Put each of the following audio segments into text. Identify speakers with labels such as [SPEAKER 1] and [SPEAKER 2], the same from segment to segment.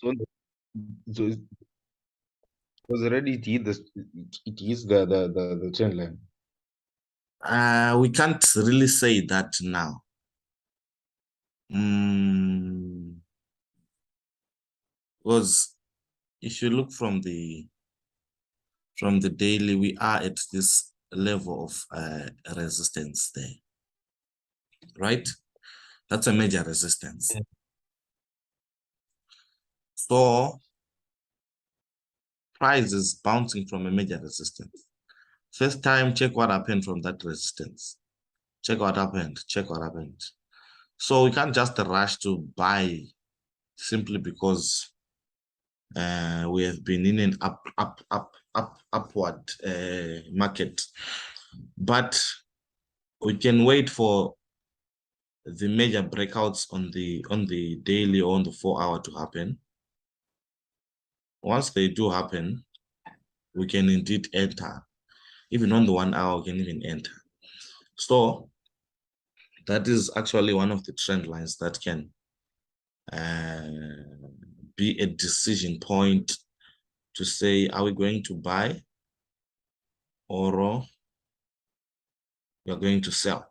[SPEAKER 1] So, so it was already it is the trend line.
[SPEAKER 2] We can't really say that now. Because if you look from the daily, we are at this level of resistance there, right? That's a major resistance.
[SPEAKER 1] Yeah.
[SPEAKER 2] So price is bouncing from a major resistance. First time, check what happened from that resistance. Check what happened. Check what happened. So we can't just rush to buy simply because we have been in an upward market. But we can wait for the major breakouts on the daily or on the 4-hour to happen. Once they do happen, we can indeed enter. Even on the 1 hour, we can even enter. So that is actually one of the trend lines that can be a decision point to say, are we going to buy or you're going to sell?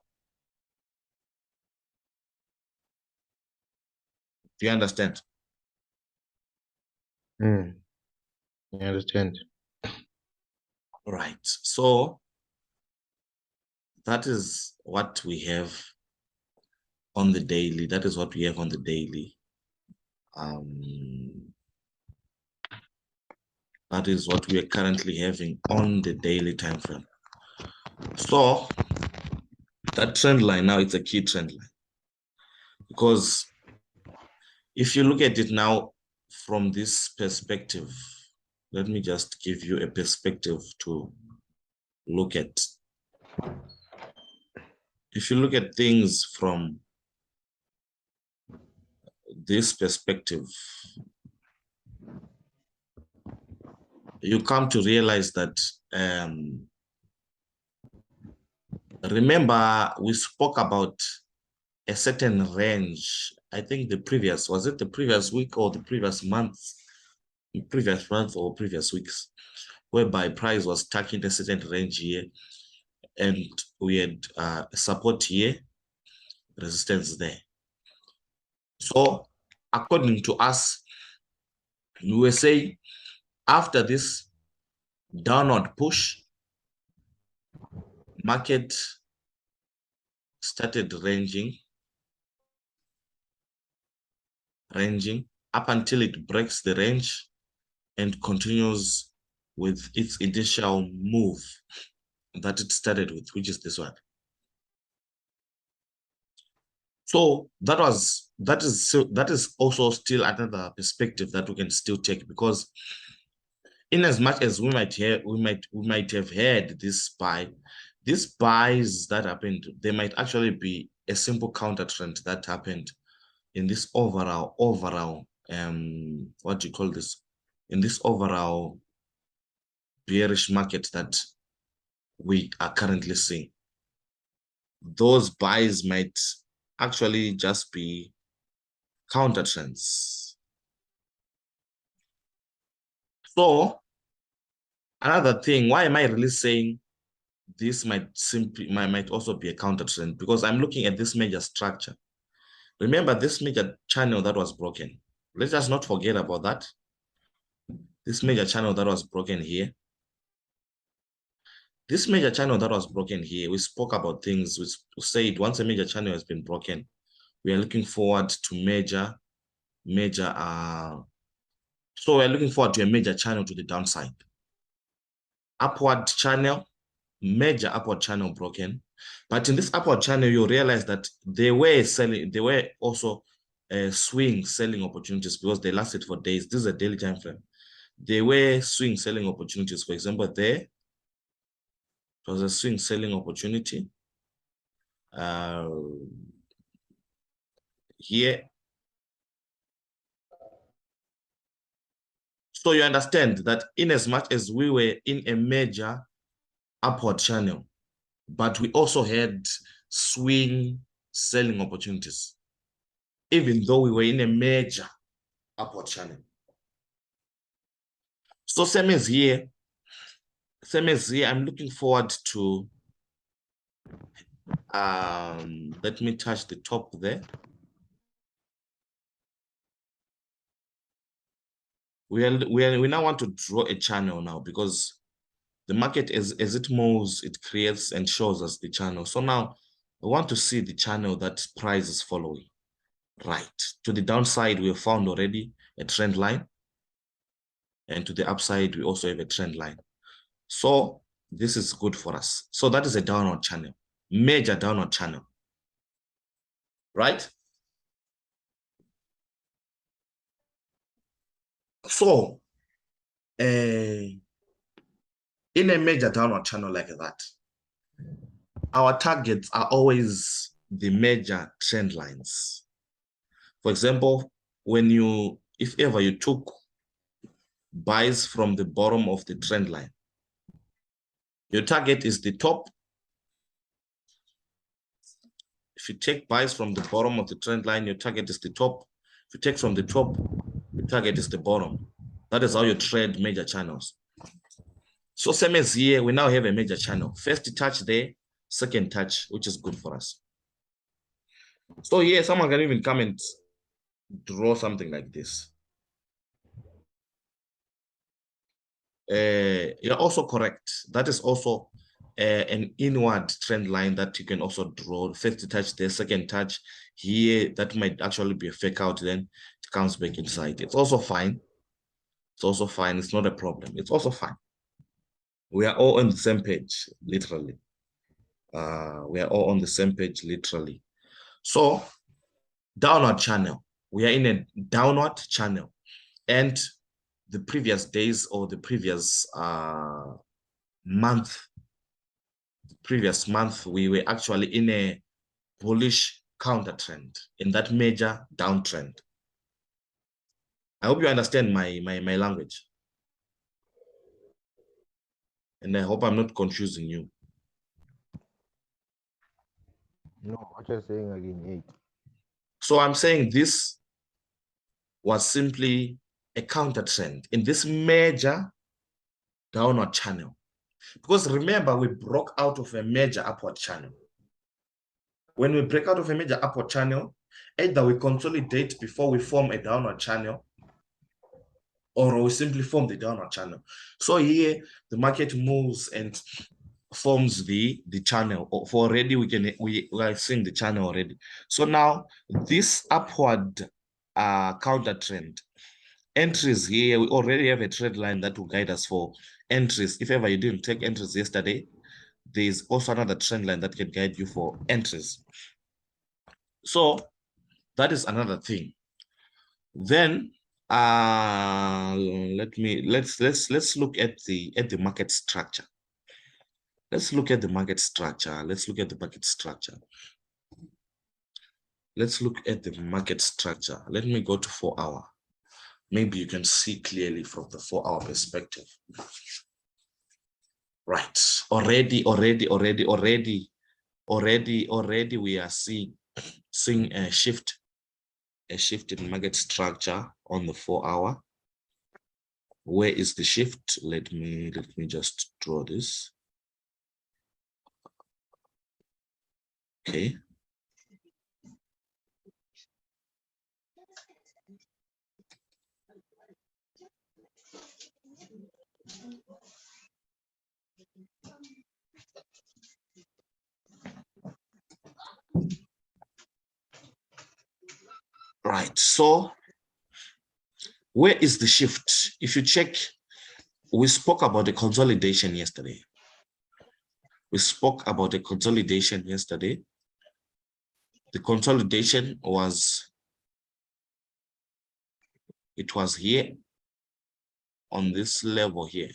[SPEAKER 2] Do you understand?
[SPEAKER 1] I understand.
[SPEAKER 2] Right. So that is what we have on the daily. That is what we have on the daily. That is what we are currently having on the daily time frame. So that trend line now, it's a key trend line. Because if you look at it now from this perspective, let me just give you a perspective to look at. If you look at things from this perspective, you come to realize that, remember, we spoke about a certain range. I think was it the previous week or the previous month? Previous month or previous weeks, whereby price was stuck in a certain range here, and we had support here, resistance there. So according to us, we were saying after this downward push, market started ranging up until it breaks the range and continues with its initial move that it started with, which is this one. So that is also still another perspective that we can still take, because in as much as we might have had this buy, these buys that happened, they might actually be a simple counter trend that happened in this overall what do you call this, in this overall bearish market that we are currently seeing. Those buys might actually just be counter trends. So another thing, why am I really saying this might also be a counter trend? Because I'm looking at this major structure. Remember this major channel that was broken. Let's just not forget about that. This major channel that was broken here. This major channel that was broken here, we spoke about things. We said once a major channel has been broken, we are looking forward to so we're looking forward to a major channel to the downside. Upward channel, major upward channel broken. But in this upward channel, you realize that they were also swing selling opportunities because they lasted for days. This is a daily time frame. They were swing selling opportunities. For example, there was a swing selling opportunity. Here. So you understand that in as much as we were in a major upward channel, but we also had swing selling opportunities, even though we were in a major upward channel. So same as here, I'm looking forward to, let me touch the top there. We now want to draw a channel now, because the market, as it moves, it creates and shows us the channel. So now we want to see the channel that price is following. Right. To the downside, we have found already a trend line. And to the upside, we also have a trend line. So this is good for us. So that is a downward channel, major downward channel. Right? So in a major downward channel like that, our targets are always the major trend lines. For example, if ever you took buys from the bottom of the trend line, your target is the top. If you take buys from the bottom of the trend line, your target is the top. If you take from the top, your target is the bottom. That is how you trade major channels. So same as here, we now have a major channel. First touch there, second touch, which is good for us. So here, someone can even come and draw something like this. You're also correct. That is also an inward trend line that you can also draw. First touch there, second touch here. That might actually be a fake out. Then it comes back inside. It's also fine. It's also fine. It's not a problem. It's also fine. We are all on the same page, literally. We are all on the same page, literally. So downward channel. We are in a downward channel. And the previous days or the previous month, we were actually in a bullish counter trend, in that major downtrend. I hope you understand my language. And I hope I'm not confusing you.
[SPEAKER 1] No, what you're saying again, 8.
[SPEAKER 2] So I'm saying this was simply a counter trend in this major downward channel. Because remember, we broke out of a major upward channel. When we break out of a major upward channel, either we consolidate before we form a downward channel, or we simply form the downward channel. So here, the market moves and forms the channel. For already, we are seeing the channel already. So now, this upward counter trend, entries here, we already have a trend line that will guide us for entries. If ever you didn't take entries yesterday, there's also another trend line that can guide you for entries. So that is another thing. Then let's look at the market structure. Let's look at the market structure. Let's look at the market structure. Let's look at the market structure. Let me go to 4 hour. Maybe you can see clearly from the 4 hour perspective. Right. Already we are seeing a shift in market structure on the 4 hour. Where is the shift? Let me just draw this. Okay. Right. So where is the shift? If you check, we spoke about the consolidation yesterday. We spoke about the consolidation yesterday. The consolidation was, it was here on this level here.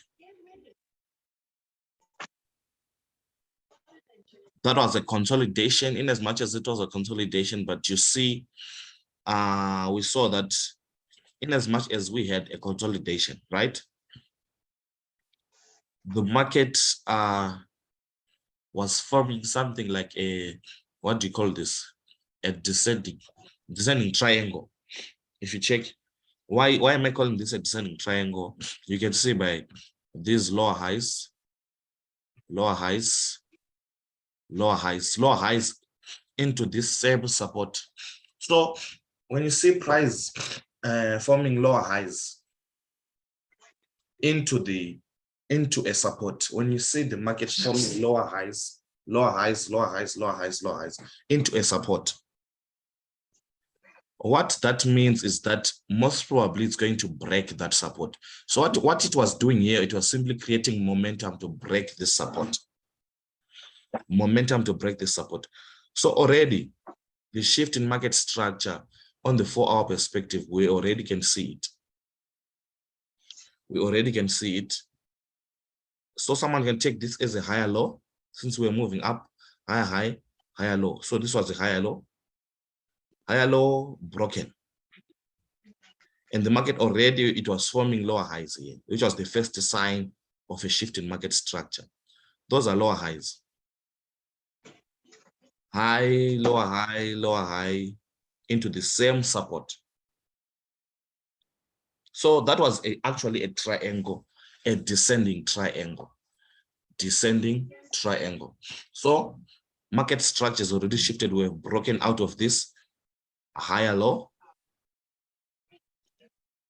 [SPEAKER 2] That was a consolidation, in as much as it was a consolidation, but you see, we saw that in as much as we had a consolidation, right? The market was forming something like a, what do you call this? A descending triangle. If you check, Why am I calling this a descending triangle? You can see by these lower highs, lower highs, lower highs, lower highs into this same support. So when you see price forming lower highs into a support, when you see the market forming lower highs, lower highs, lower highs, lower highs, lower highs into a support, what that means is that most probably it's going to break that support. So what it was doing here, it was simply creating momentum to break this support. Momentum to break this support. So already the shift in market structure on the 4-hour perspective, we already can see it. We already can see it. So someone can take this as a higher low, since we're moving up, higher high, higher low. So this was a higher low broken. And the market already, it was forming lower highs here, which was the first sign of a shift in market structure. Those are lower highs. High, lower high into the same support. So that was actually a triangle, a descending triangle. Descending triangle. So market structure is already shifted. We have broken out of this higher low.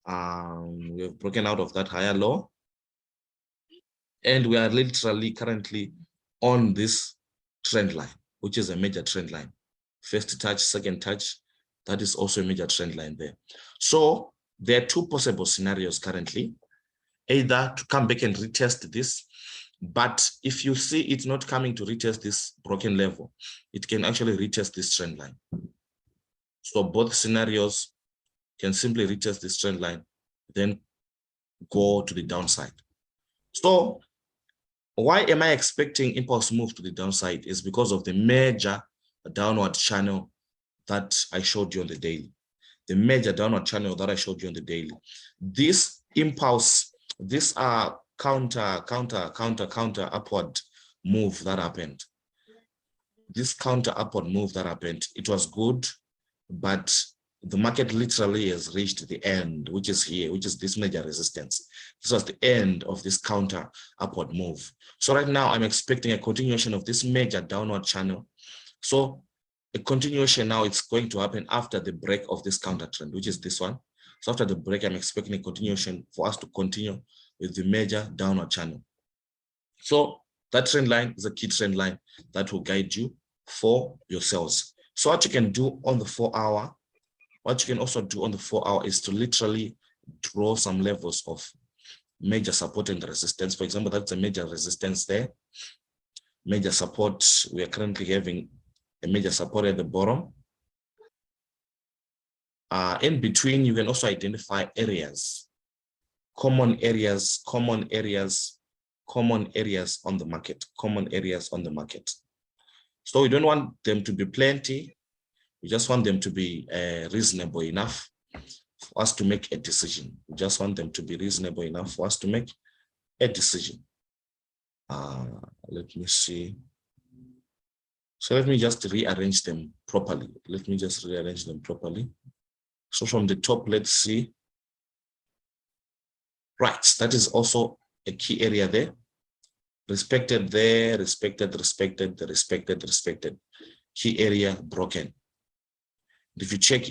[SPEAKER 2] We have broken out of that higher low. And we are literally currently on this trend line, which is a major trend line. First touch, second touch, that is also a major trend line there. So there are two possible scenarios currently, either to come back and retest this, but if you see it not coming to retest this broken level, it can actually retest this trend line. So both scenarios can simply retest this trend line, then go to the downside. So why am I expecting impulse move to the downside is because of the major downward channel that I showed you on the daily. The major downward channel that I showed you on the daily. This impulse, these are counter upward move that happened. This counter upward move that happened, it was good, but the market literally has reached the end, which is here, which is this major resistance. This was the end of this counter upward move. So right now I'm expecting a continuation of this major downward channel. So a continuation now, it's going to happen after the break of this counter trend, which is this one. So after the break, I'm expecting a continuation for us to continue with the major downward channel. So that trend line is a key trend line that will guide you for your sales. So what you can do on the 4-hour, what you can also do on the 4-hour is to literally draw some levels of major support and resistance. For example, that's a major resistance there. Major support, we are currently having a major support at the bottom. In between, you can also identify areas, common areas on the market, So we don't want them to be plenty. We just want them to be reasonable enough for us to make a decision. We just want them to be reasonable enough for us to make a decision. Let me see. So let me just rearrange them properly. So from the top, let's see. Right, that is also a key area there. Respected there, respected. Key area broken. If you check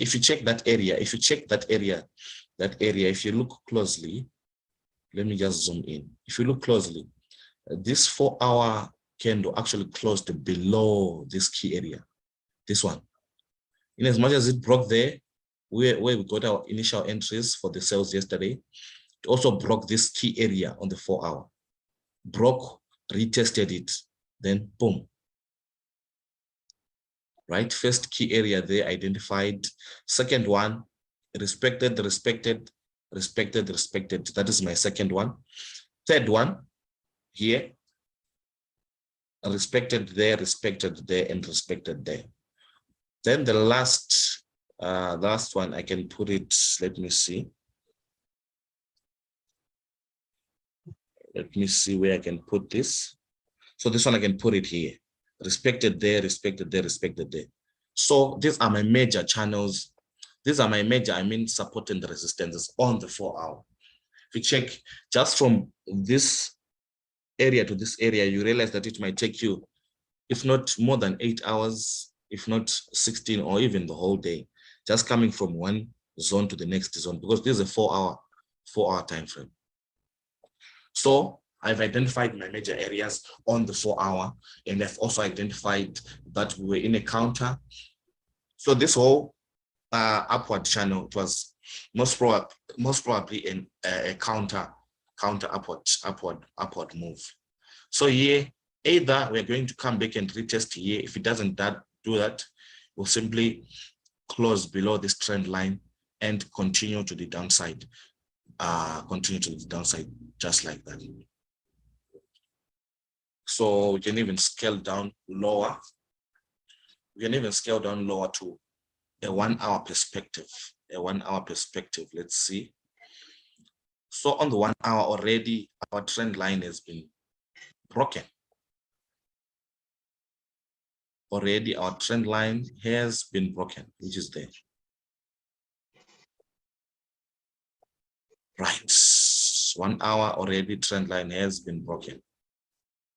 [SPEAKER 2] that area, if you look closely, let me just zoom in. If you look closely, this 4-hour candle actually closed below this key area, this one. In as much as it broke there, where we got our initial entries for the sales yesterday, it also broke this key area on the 4-hour. Broke, retested it, then boom. Right, first key area there identified. Second one, respected. That is my second one. Third one here, respected there, and respected there. Then the last one, I can put it, let me see where I can put this. So this one I can put it here, respected there. So these are my major channels These are my major, I mean, support and resistances on the 4 hour. If you check just from this area to this area, you realize that it might take you, if not more than 8 hours, if not 16 or even the whole day, just coming from one zone to the next zone, because this is a 4 hour time frame. So I've identified my major areas on the 4 hour, and I've also identified that we were in a counter. So this whole upward channel, it was most probably a counter upward move. So here, either we're going to come back and retest here. If it doesn't do that, we'll simply close below this trend line and continue to the downside. Just like that. So we can even scale down lower. We can even scale down lower to a 1 hour perspective. A 1 hour perspective. Let's see. So on the 1 hour already, our trend line has been broken. Already our trend line has been broken, which is there. Right. 1 hour already trend line has been broken.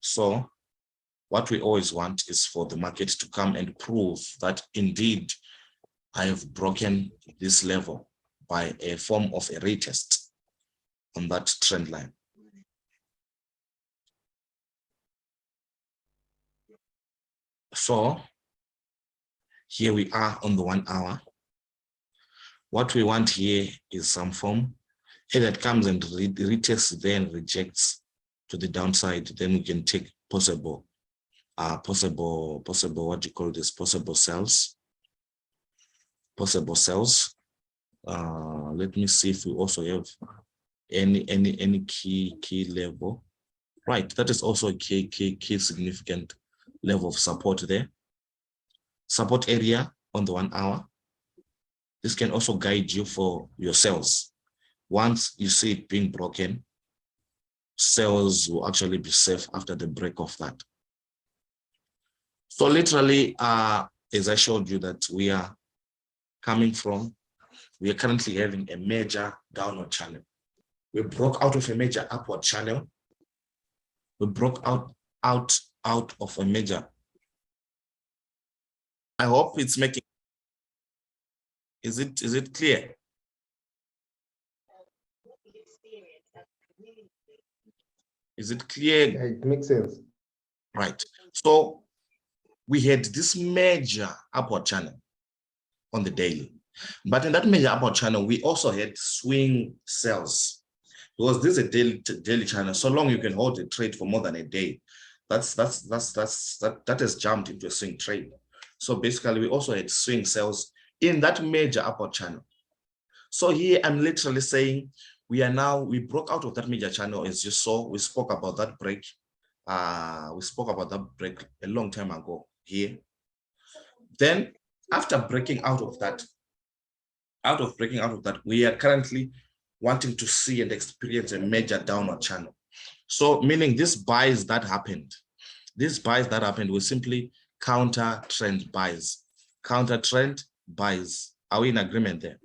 [SPEAKER 2] So what we always want is for the market to come and prove that indeed I have broken this level by a form of a retest on that trend line. So here we are on the 1 hour. What we want here is some form either it comes and retests, then rejects to the downside, then we can take possible what do you call this, possible sells. Let me see if we also have any key level. Right, that is also a key significant level of support there. Support area on the 1 hour. This can also guide you for your sales. Once you see it being broken, sales will actually be safe after the break of that. So literally, as I showed you that we are currently having a major downward channel. We broke out of a major upward channel. We broke out of a major. I hope it's making. Is it clear? Is it clear?
[SPEAKER 1] Yeah, it makes sense.
[SPEAKER 2] Right. So we had this major upward channel on the daily, but in that major upward channel, we also had swing sales, because this is a daily channel. So long you can hold a trade for more than a day, that has jumped into a swing trade. So basically, we also had swing sales in that major upward channel. So here I'm literally saying we broke out of that major channel. As you saw, we spoke about that break. We spoke about that break a long time ago here. Then after breaking out of that, we are currently wanting to see and experience a major downward channel. So meaning these buys that happened, we simply counter trend buys. Counter trend buys. Are we in agreement there?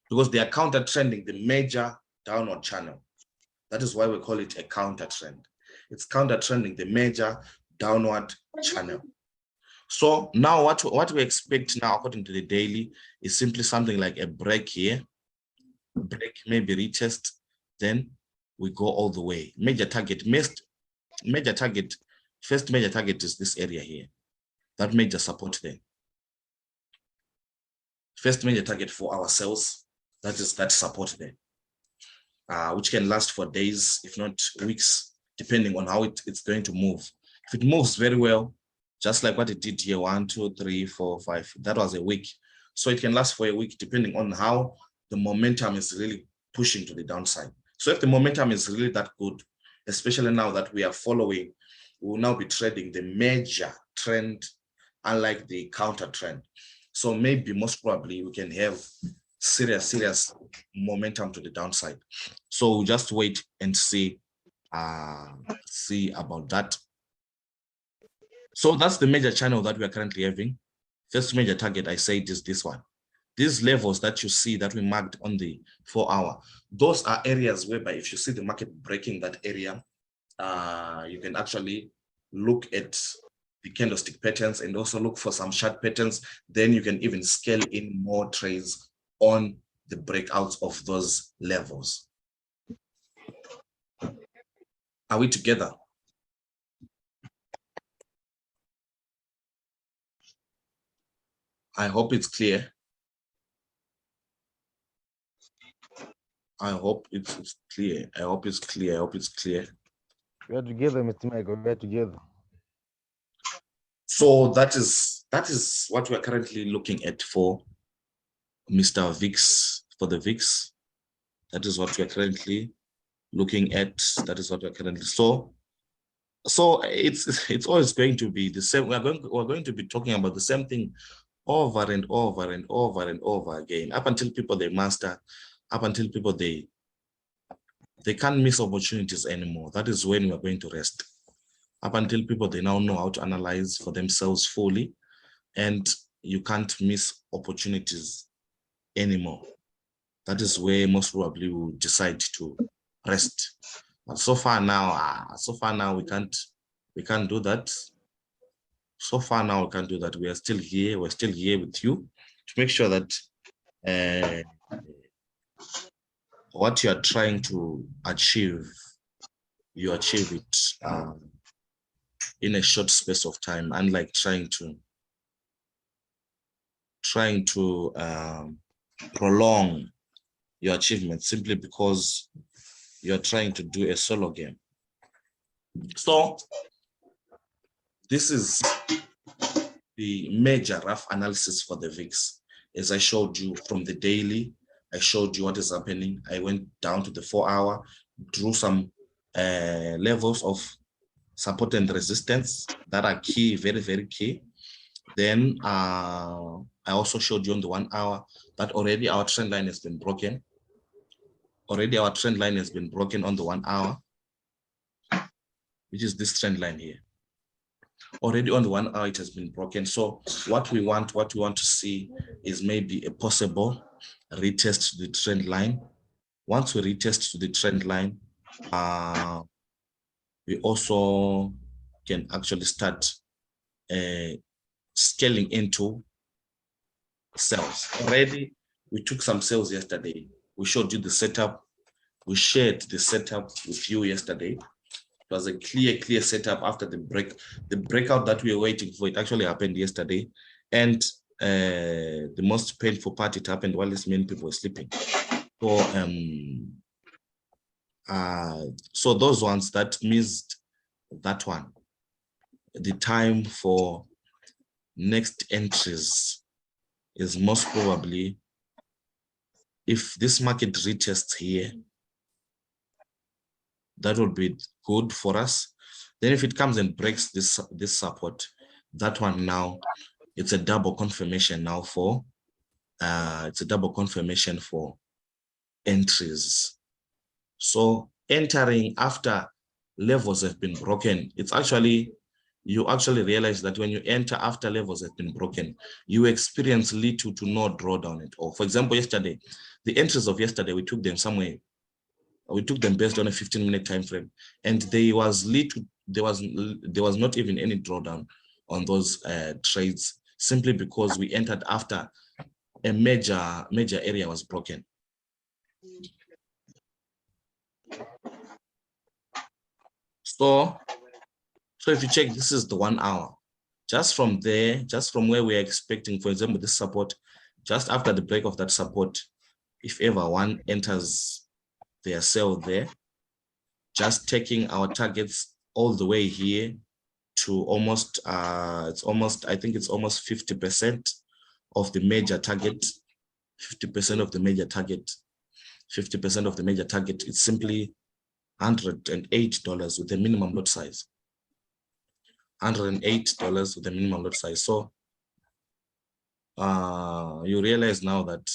[SPEAKER 2] Because they are counter trending the major downward channel. That is why we call it a counter trend. It's counter trending the major downward channel. So now what we expect now, according to the daily, is simply something like a break here, break, maybe retest, then we go all the way. First major target is this area here, that major support there. First major target for our sales, that is that support there, which can last for days, if not weeks, depending on how it's going to move. If it moves very well, just like what it did here, 1, 2, 3, 4, 5, that was a week. So it can last for a week, depending on how the momentum is really pushing to the downside. So if the momentum is really that good, especially now that we are following, we will now be trading the major trend, unlike the counter trend. So maybe most probably we can have serious momentum to the downside. So we'll just wait and see about that. So that's the major channel that we are currently having. First major target I said is this one. These levels that you see that we marked on the 4 hour, those are areas whereby if you see the market breaking that area, you can actually look at the candlestick patterns and also look for some chart patterns. Then you can even scale in more trades on the breakouts of those levels. Are we together? I hope it's clear. I hope it's clear. I hope it's clear. I hope it's clear.
[SPEAKER 3] We are together, Mr. Michael. We are together.
[SPEAKER 2] So that is what we're currently looking at for Mr. VIX, for the VIX. That is what we're currently looking at. That is what we're currently so it's always going to be the same. We're going to be talking about the same thing over and over and over and over again, up until people they master, up until people they can't miss opportunities anymore. That is when we're going to rest. Up until people they now know how to analyze for themselves fully, and you can't miss opportunities anymore. That is where most probably we'll decide to rest. But so far now we can't do that. So far now we can't do that. We are still here. We're still here with you to make sure that what you are trying to achieve, you achieve it in a short space of time, unlike trying to prolong your achievement simply because you're trying to do a solo game. So this is the major rough analysis for the VIX. As I showed you from the daily, I showed you what is happening. I went down to the 4 hour, drew some levels of support and resistance that are key, very, very key. Then I also showed you on the 1 hour that already our trend line has been broken. Already our trend line has been broken on the 1 hour, which is this trend line here. Already on the 1 hour, it has been broken. So what we want to see is maybe a possible retest to the trend line. Once we retest to the trend line, we also can actually start scaling into sales. Already, we took some sales yesterday. We showed you the setup. We shared the setup with you yesterday. It was a clear setup after the breakout that we were waiting for. It actually happened yesterday. And the most painful part, it happened while many people were sleeping. So those ones that missed that one, the time for next entries is most probably, if this market retests here, that would be good for us. Then if it comes and breaks this support, that one now, it's a double confirmation now for entries. So entering after levels have been broken, it's actually, you actually realize that when you enter after levels have been broken, you experience little to no drawdown at all. For example, yesterday, the entries of yesterday, we took them somewhere. We took them based on a 15-minute time frame, and there was not even any drawdown on those trades, simply because we entered after a major area was broken. So if you check, this is the 1 hour. Just from there, just from where we are expecting, for example, this support, just after the break of that support, if ever one enters their sell there, just taking our targets all the way here to almost, I think it's almost 50% of the major target, 50% of the major target, 50% of the major target. It's simply $108 with a minimum lot size. $108 with a minimum lot size. So you realize now that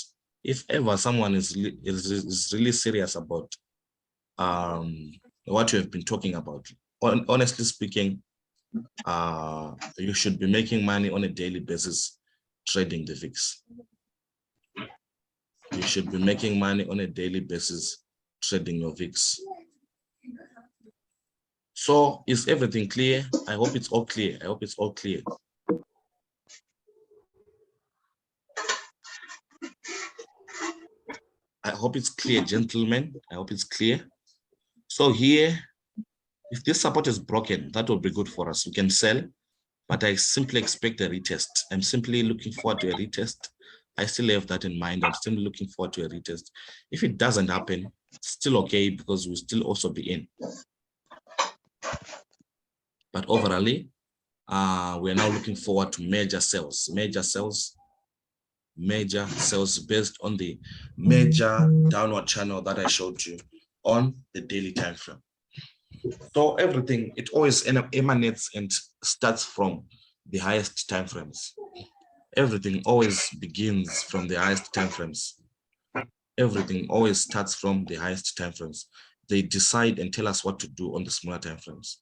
[SPEAKER 2] if ever someone is really serious about what you have been talking about, honestly speaking, you should be making money on a daily basis trading the VIX. You should be making money on a daily basis trading your VIX. So is everything clear? I hope it's all clear. I hope it's all clear. I hope it's clear, gentlemen. I hope it's clear. So here, if this support is broken, that will be good for us. We can sell, but I simply expect a retest. I'm simply looking forward to a retest. I still have that in mind. I'm still looking forward to a retest. If it doesn't happen, it's still okay because we'll still also be in. But overall, we are now looking forward to major sales based on the major downward channel that I showed you on the daily time frame. So everything, it always emanates and starts from the highest time frames. Everything always begins from the highest time frames. Everything always starts from the highest time frames. They decide and tell us what to do on the smaller time frames.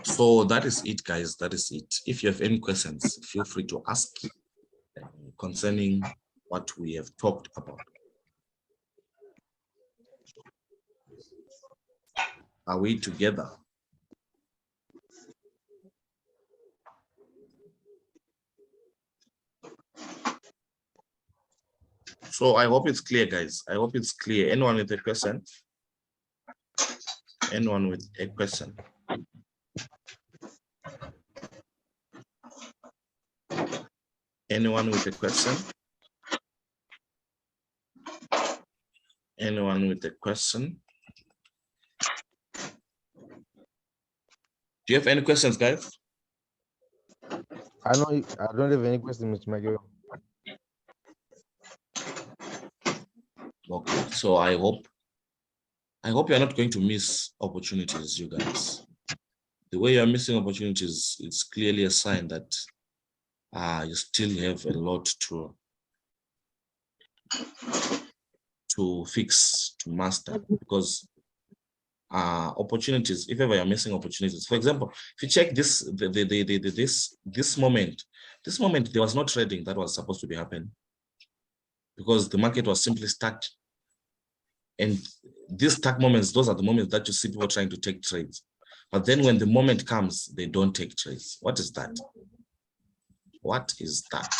[SPEAKER 2] So that is it, guys. That is it. If you have any questions, feel free to ask concerning what we have talked about. Are we together? So I hope it's clear, guys. I hope it's clear. Anyone with a question? Anyone with a question? Anyone with a question? Anyone with a question? Do you have any questions, guys?
[SPEAKER 3] I don't have any question, Mr. Michael.
[SPEAKER 2] Okay, so I hope you're not going to miss opportunities, you guys. The way you're missing opportunities, it's clearly a sign that you still have a lot to fix, to master, because opportunities, if ever you're missing opportunities, for example, if you check this moment there was no trading that was supposed to be happening because the market was simply stuck. And these stuck moments, those are the moments that you see people trying to take trades. But then when the moment comes, they don't take trades. What is that? What is that?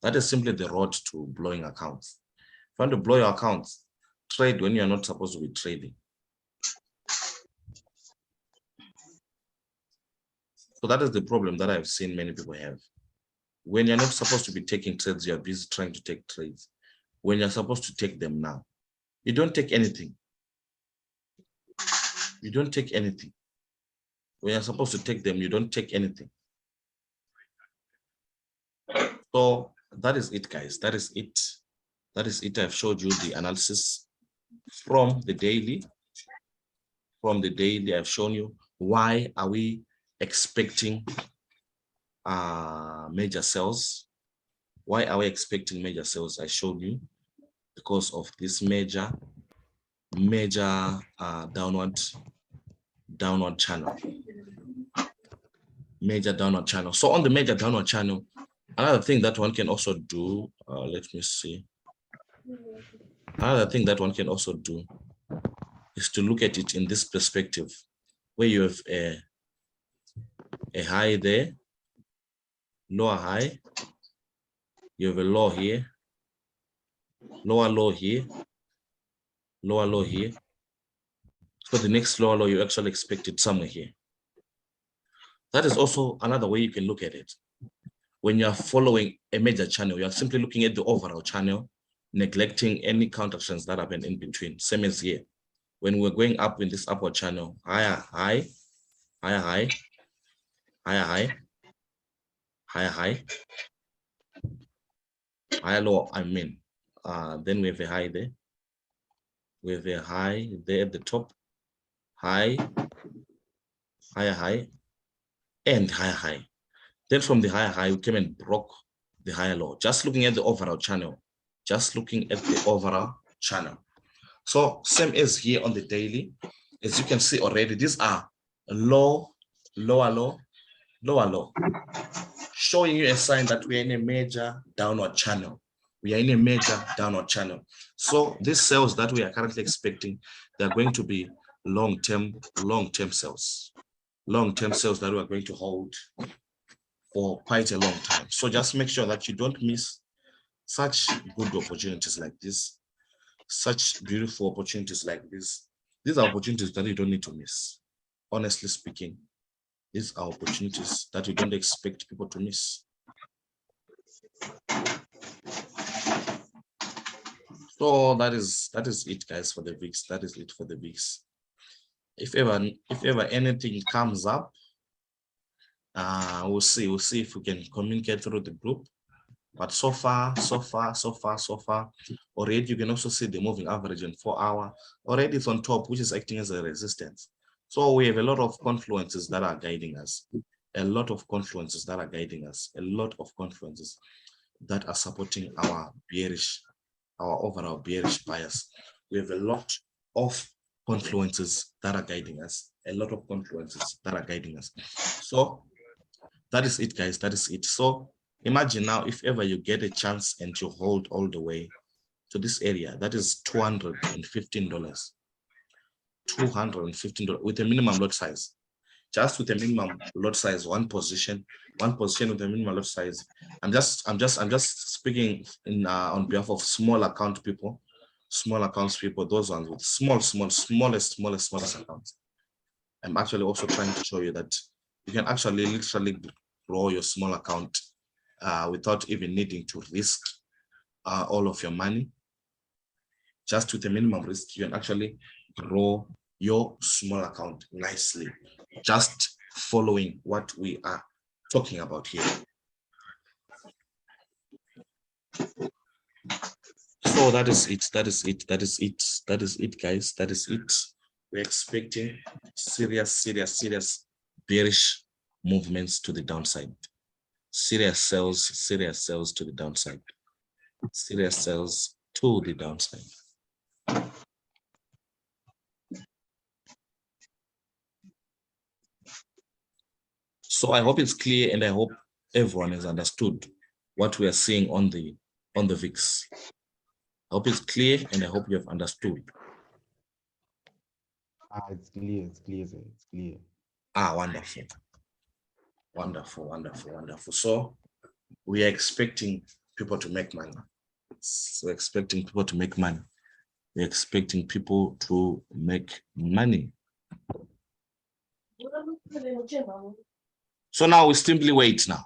[SPEAKER 2] That is simply the road to blowing accounts. If you want to blow your accounts, trade when you're not supposed to be trading. So that is the problem that I've seen many people have. When you're not supposed to be taking trades, you're busy trying to take trades. When you're supposed to take them now, you don't take anything. You don't take anything. When you're supposed to take them, you don't take anything. So that is it, guys. That is it. That is it. I've showed you the analysis from the daily. From the daily, I've shown you why are we expecting major sales. Why are we expecting major sales? I showed you because of this major downward channel. Major downward channel. So on the major downward channel, another thing that one can also do, let me see. Another thing that one can also do is to look at it in this perspective, where you have a high there, lower high, you have a low here, lower low here, lower low here. So the next lower low, you actually expect it somewhere here. That is also another way you can look at it. When you are following a major channel, you are simply looking at the overall channel, neglecting any counter trends that happen in between. Same as here. When we're going up in this upward channel, higher high, higher high, higher high, higher high, higher low, then we have a high there. We have a high there at the top, high, higher high, and higher high. Then from the higher high, we came and broke the higher low. Just looking at the overall channel. Just looking at the overall channel. So same as here on the daily, as you can see already, these are low, lower low, lower low, showing you a sign that we are in a major downward channel. We are in a major downward channel. So these sales that we are currently expecting, they're going to be long-term sales. Long-term sales that we are going to hold for quite a long time. So just make sure that you don't miss such good opportunities like this, such beautiful opportunities like this. These are opportunities that you don't need to miss. Honestly speaking, these are opportunities that you don't expect people to miss. So that is it, guys, for the VIX. That is it for the VIX. If ever anything comes up, we'll see if we can communicate through the group. But so far, already you can also see the moving average in 4 hour. Already it's on top, which is acting as a resistance. So we have a lot of confluences that are guiding us. A lot of confluences that are guiding us. A lot of confluences that are supporting our overall bearish bias. We have a lot of confluences that are guiding us. A lot of confluences that are guiding us. So that is it, guys. That is it. So imagine now, if ever you get a chance and you hold all the way to this area, that is $215. $215 with a minimum lot size. Just with a minimum lot size, one position with a minimum lot size. I'm just speaking in on behalf of small accounts people, those ones with smallest accounts. I'm actually also trying to show you that you can actually literally grow your small account without even needing to risk all of your money. Just with a minimum risk, you can actually grow your small account nicely, just following what we are talking about here. So that is it, guys. That is it. We're expecting serious bearish movements to the downside. Serious sales to the downside. Serious sales to the downside. So I hope it's clear, and I hope everyone has understood what we are seeing on the VIX. I hope it's clear, and I hope you have understood.
[SPEAKER 3] It's clear, it's clear.
[SPEAKER 2] Wonderful. So we are expecting people to make money. We're expecting people to make money. We're expecting people to make money. So now we simply wait now.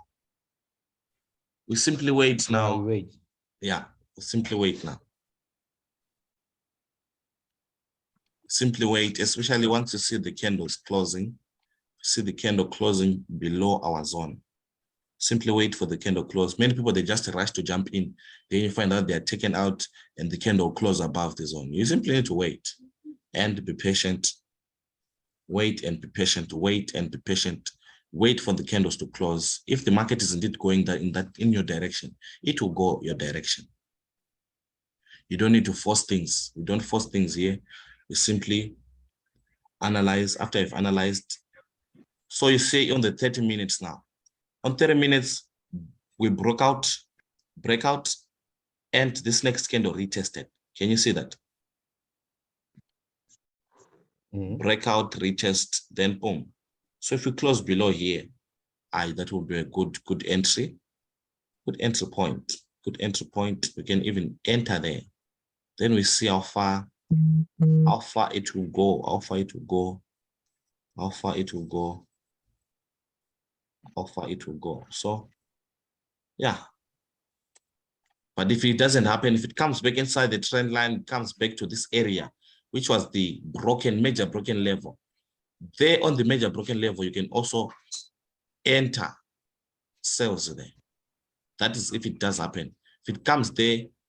[SPEAKER 2] We simply wait now.
[SPEAKER 3] Wait.
[SPEAKER 2] Yeah, we simply wait now. Simply wait, especially once you see the candles closing. See the candle closing below our zone. Simply wait for the candle close. Many people, they just rush to jump in. Then you find out they are taken out and the candle close above the zone. You simply need to wait and be patient. Wait and be patient. Wait and be patient. Wait for the candles to close. If the market is indeed going in your direction, it will go your direction. You don't need to force things. We don't force things here. We simply analyze. After you've analyzed, so you see on the 30 minutes now. On 30 minutes, we breakout, and this next candle retested. Can you see that? Breakout, retest, then boom. So if we close below here, that will be a good entry. Good entry point. Good entry point. We can even enter there. Then we see how far it will go. How far it will go. So yeah. But if it doesn't happen, if it comes back inside the trend line, comes back to this area, which was the major broken level. There on the major broken level, you can also enter sales there. That is if it does happen. If it comes there,